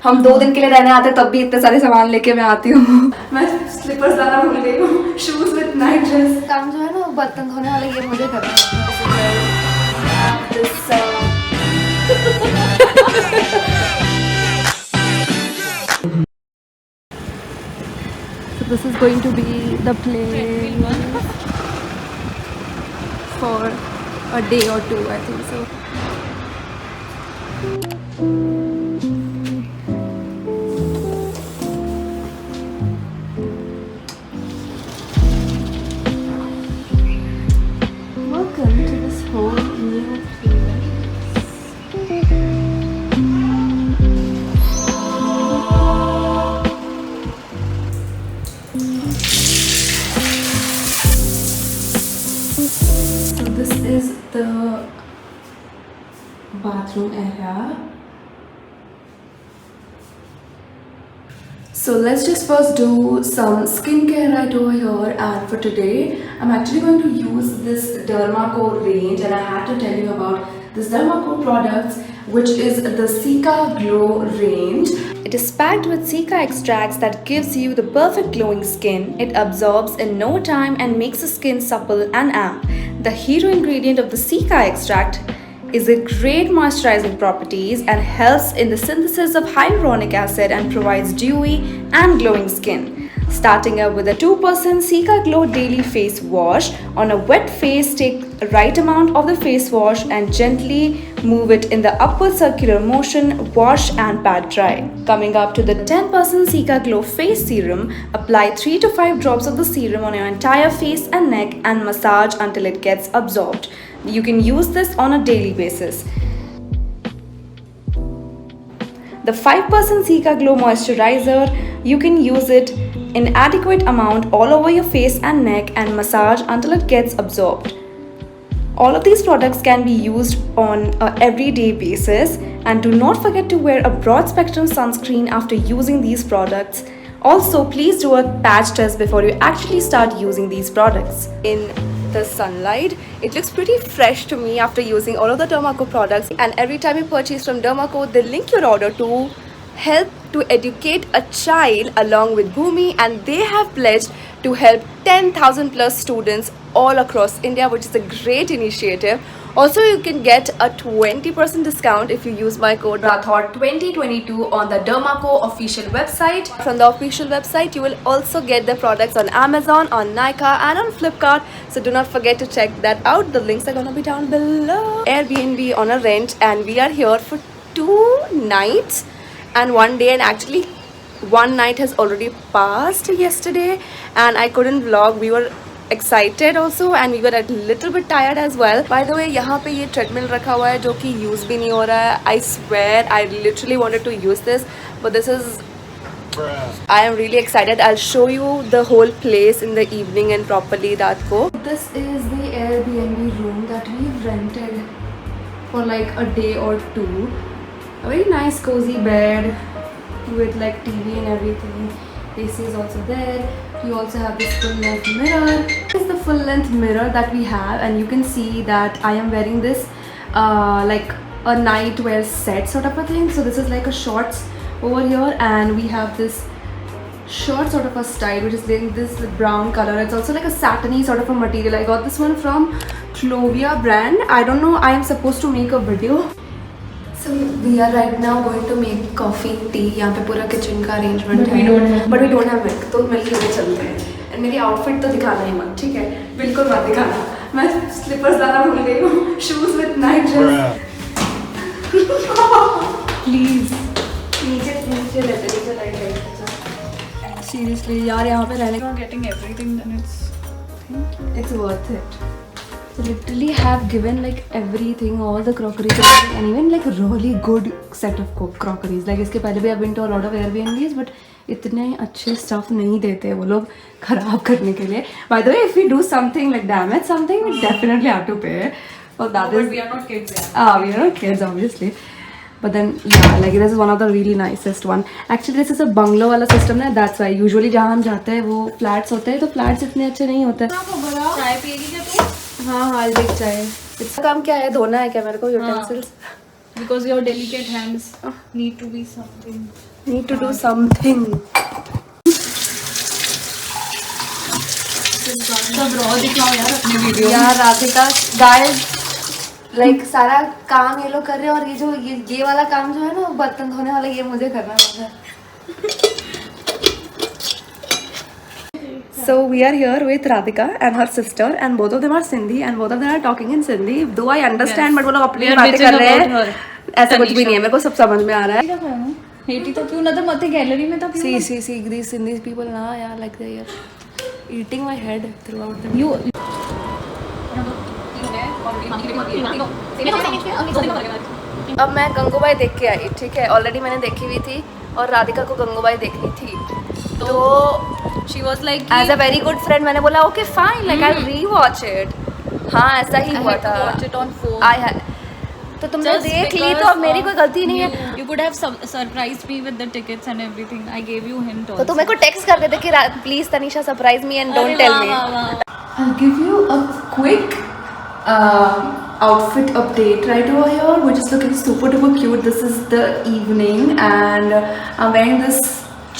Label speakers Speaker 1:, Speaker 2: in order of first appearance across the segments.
Speaker 1: हम 2 दिन के लिए रहने आते तब भी इतने सारे सामान लेके मैं आती हूँ। मैं स्लीपर्स लाना भूल गई हूँ, शूज विद नाइट ड्रेस। काम जो है ना बर्तन धोने वाले ये मुझे करना So this is going to be the place for a day or two, I think so. Welcome to this whole new place. So this is the bathroom area. So let's just first do some skincare right over here, and for today I'm actually going to use this Dermaco range, and I have to tell you about this Dermaco products, which is the Zika Glow range. It is packed with Zika extracts that gives you the perfect glowing skin. It absorbs in no time and makes the skin supple and amp. The hero ingredient of the Zika extract is it great moisturizing properties and helps in the synthesis of hyaluronic acid and provides dewy and glowing skin. Starting up with a 2% Zika Glow Daily Face Wash. On a wet face, take the right amount of the face wash and gently move it in the upward circular motion, wash and pat dry. Coming up to the 10% Zika Glow Face Serum, apply 3 to 5 drops of the serum on your entire face and neck and massage until it gets absorbed. You can use this on a daily basis. The 5% Zika Glow Moisturizer, you can use it in adequate amount all over your face and neck and massage until it gets absorbed. All of these products can be used on an everyday basis, and do not forget to wear a broad spectrum sunscreen after using these products. Also, please do a patch test before you actually start using these products. In the sunlight, it looks pretty fresh to me after using all of the Dermaco products, and every time you purchase from Dermaco, they link your order to help to educate a child along with Bhumi, and they have pledged to help 10,000 plus students all across India, which is a great initiative. Also, you can get a 20% discount if you use my code Rathod 2022 on the Dermaco official website. From the official website, you will also get the products on Amazon, on Nykaa and on Flipkart. So do not forget to check that out. The links are gonna be down below. Airbnb on a rent, and we are here for 2 nights and 1 day, and actually 1 night has already passed yesterday and I couldn't vlog. We were excited also and we were a little bit tired as well. By the way, यहाँ पे ये treadmill रखा हुआ है जो कि use भी नहीं हो रहा है. I swear I literally wanted to use this, but this is I am really excited. I'll show you the whole place in the evening and properly that go. This is the Airbnb room that we've rented for like a day or two. A very nice cozy bed with like TV and everything. AC is also there. You also have this full length mirror. This is the full length mirror that we have, and you can see that I am wearing this like a nightwear set sort of a thing. So this is like a shorts over here, and we have this short sort of a style which is in this brown color. It's also like a satiny sort of a material. I got this one from Clovia brand. I don't know, I am supposed to make a video. So we are right now going to make coffee, tea. यहाँ पे पूरा kitchen का arrangement है, but we don't have milk. तो milk लेके चलते हैं. And मेरी आउटफिट तो दिखाना ही मत, ठीक है? बिल्कुल मत दिखाना. मैं स्लीपर्स लाना भूल गई हूँ. Shoes with night dress. Please. नीचे लाइट लाइट. Seriously यार यहाँ पे रहने का getting everything, then it's worth it. So literally have given like everything, all the crockeries and even like a really good set of crockeries. Like इसके पहले भी I've been to a lot of Airbnbs, but इतने अच्छे stuff नहीं देते वो लोग खराब करने के लिए. By the way, if we do something like damage something, we definitely have to pay. Well, that is. But we are not kids. We are not kids, obviously. But then yeah, like this is one of the really nicest one. Actually, this is a bungalow वाला system ना. That's why usually जहाँ हम जाते हैं वो flats होते हैं, तो flats इतने अच्छे नहीं होते. चाय पिएगी क्या तू? हाँ हाँ देख चाहे. इसका काम क्या है? धोना है क्या मेरे को utensils?
Speaker 2: because your delicate hands need to be something.
Speaker 1: Need to do something.
Speaker 2: सब raw दिखाओ यार अपने वीडियो
Speaker 1: यार राधिका गाइस लाइक सारा काम ये लोग कर रहे हैं और ये वाला काम जो है ना बर्तन धोने वाला ये मुझे करना पड़ता है. So we are here with Radhika and her sister and both of them are Sindhi and both of them are talking in Sindhi. Though I understand but वो लोग अपनी बातें कर रहे हैं. ऐसा कुछ भी नहीं है मेरे को सब समझ में आ रहा है.
Speaker 2: हेटी तो क्यों ना तो मत गैलरी में तो
Speaker 1: See these Sindhi people ना यार like they are eating my head throughout the
Speaker 2: you
Speaker 1: अब मैं गंगूबाई देख के आई. ठीक है ऑलरेडी मैंने देखी हुई थी और राधिका को गंगूबाई देखनी थी तो
Speaker 2: she was like
Speaker 1: as a very good friend मैंने बोला okay fine like I rewatch it. हाँ ऐसा ही हुआ था.
Speaker 2: watch it on phone.
Speaker 1: तो तुमने देख ली तो अब मेरी कोई गलती नहीं है.
Speaker 2: You could have surprised me with the tickets and everything. I gave you hint also.
Speaker 1: तो तुम मेरे को टेक्स्ट कर देते कि please Tanisha surprise me and don't tell me. I'll give you a quick outfit update right over here, which is looking super duper cute. This is the evening and I'm wearing this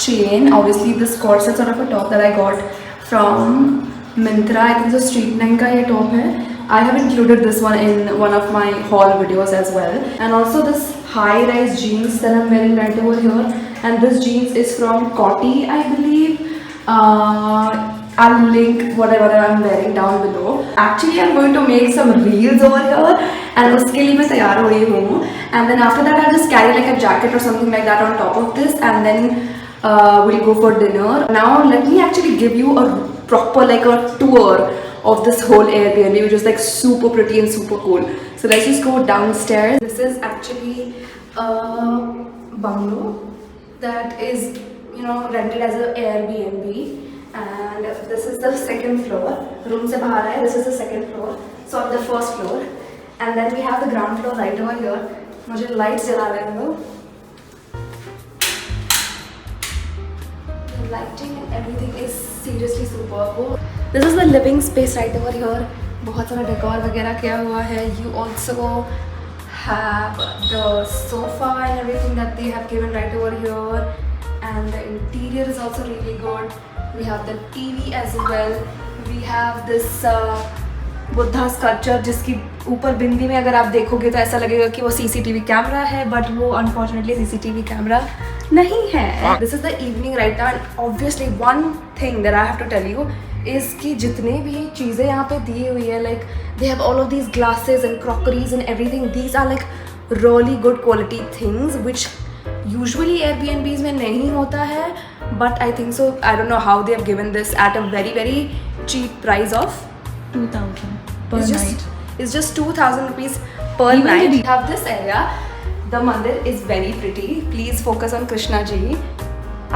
Speaker 1: chain, obviously this corset sort of a top that I got from Myntra. I think the Street 9 का ये top है. I have included this one in one of my haul videos as well. And also this high-rise jeans that I'm wearing right over here. And this jeans is from Coty, I believe. I'll link whatever I'm wearing down below. Actually, I'm going to make some reels over here. And उसके लिए मैं तैयार हो रही हूँ. And then after that, I'll just carry like a jacket or something like that on top of this. And then we'll go for dinner. Now, let me actually give you a proper like a tour of this whole Airbnb, which is like super pretty and super cool. So let's just go downstairs. This is actually a bungalow that is, you know, rented as an Airbnb, and this is the second floor. Room se bahar hai. This is the second floor. So on the first floor, and then we have the ground floor right over here. मुझे lights जला लेने दो. The lighting and everything is seriously superb. This is the living space right over here. बहुत सारा decor वगैरह किया हुआ है. You also have the sofa and everything that they have given right over here, and the interior is also really good. We have the TV as well. We have this Buddha sculpture जिसकी ऊपर बिंदी में अगर आप देखोगे तो ऐसा लगेगा कि वो CCTV कैमरा है, बट वो अनफॉर्चुनेटली CCTV कैमरा नहीं है. This is the evening right now and obviously one thing that I have to tell you is कि जितने भी चीज़ें यहाँ पे दी हुई है like they have all of these glasses and crockeries and everything. These are like really good quality things which usually Airbnbs में नहीं होता है, but I think so I don't know how they have given this at a very very cheap price of
Speaker 2: 2000 per
Speaker 1: it's
Speaker 2: night.
Speaker 1: It's just 2,000 rupees per night. We have this area. The mandir is very pretty. Please focus on Krishna ji.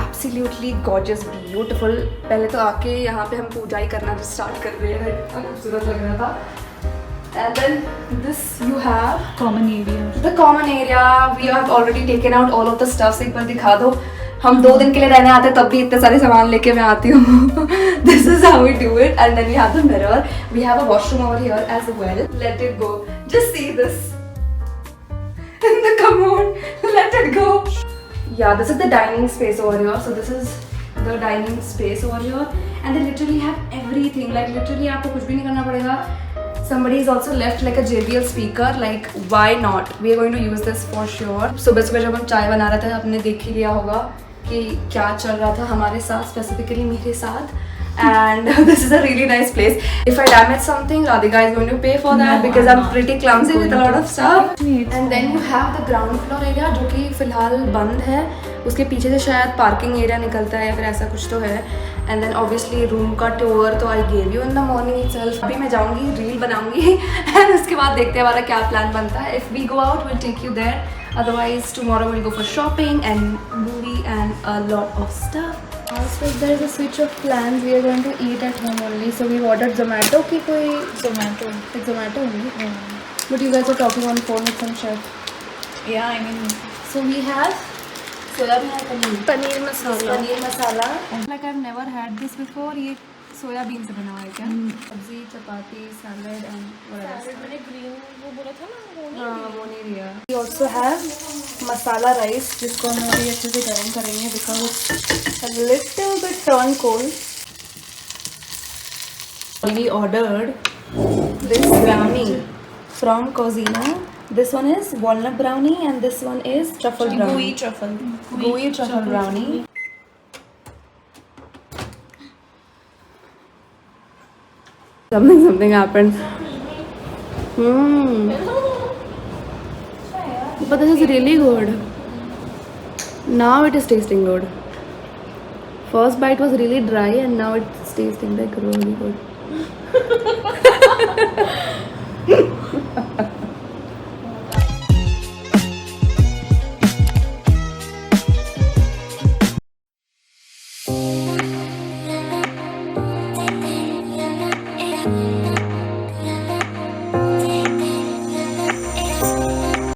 Speaker 1: Absolutely gorgeous, beautiful. पहले तो आके यहाँ पे हम पूजा ही करना start कर रहे हैं. इतना खूबसूरत लग रहा था. And then this you have
Speaker 2: Common area.
Speaker 1: the common area. We have already taken out all of the stuff. एक बार दिखा दो. हम 2 दिन के लिए रहने आते तब भी इतने सारे सामान लेके मैं आती हूँ. This is how we do it. And then we have the mirror. We have a washroom over here as well. Let it go. Just see this. Come on, let it go. Yeah, this is the dining space over here. So this is the dining space over here, and they literally have everything. Like literally, आपको कुछ भी नहीं करना पड़ेगा. Somebody has also left like a JBL speaker. Like why not? We are going to use this for sure. सुबह सुबह जब हम चाय बना रहे थे, आपने देख ही लिया होगा कि क्या चल रहा था हमारे साथ, स्पेसिफिकली मेरे साथ. And this is a really nice place. If I damage something, Radhika is going to pay for that because I'm pretty clumsy with a lot of stuff. And then you have the ground floor area जो कि फिलहाल बंद है. उसके पीछे से शायद parking area निकलता है या फिर ऐसा कुछ तो है. And then obviously रूम का टूर तो I gave you in the morning itself. अभी मैं जाऊँगी, रील बनाऊँगी and उसके बाद देखते हैं हमारा क्या प्लान बनता है. If we go out, we'll take you there. Otherwise tomorrow we'll go for shopping and movie and a lot of stuff. Also, if there is a switch of plans, we are going to eat at home only. So we ordered Zomato. कि कोई
Speaker 2: Zomato.
Speaker 1: like Zomato only. But you guys are talking on phone with some chef.
Speaker 2: Yeah, I mean.
Speaker 1: So we have soya paneer masala. Paneer masala.
Speaker 2: Like I've never had this before. ये
Speaker 1: soybean से बना हुआ है क्या? सब्जी, चपाती, salad and
Speaker 2: मैंने green वो बोला था ना
Speaker 1: वो नहीं दिया. We also have masala rice जिसको हम अभी अच्छे से गर्म करेंगे because it's a little bit turn cold. We ordered this brownie from Cozina. This one is walnut brownie and this one is truffle brownie. Gooey truffle brownie. Something happened. But this is really good. Now it is tasting good. First bite was really dry and now it's tasting like really good.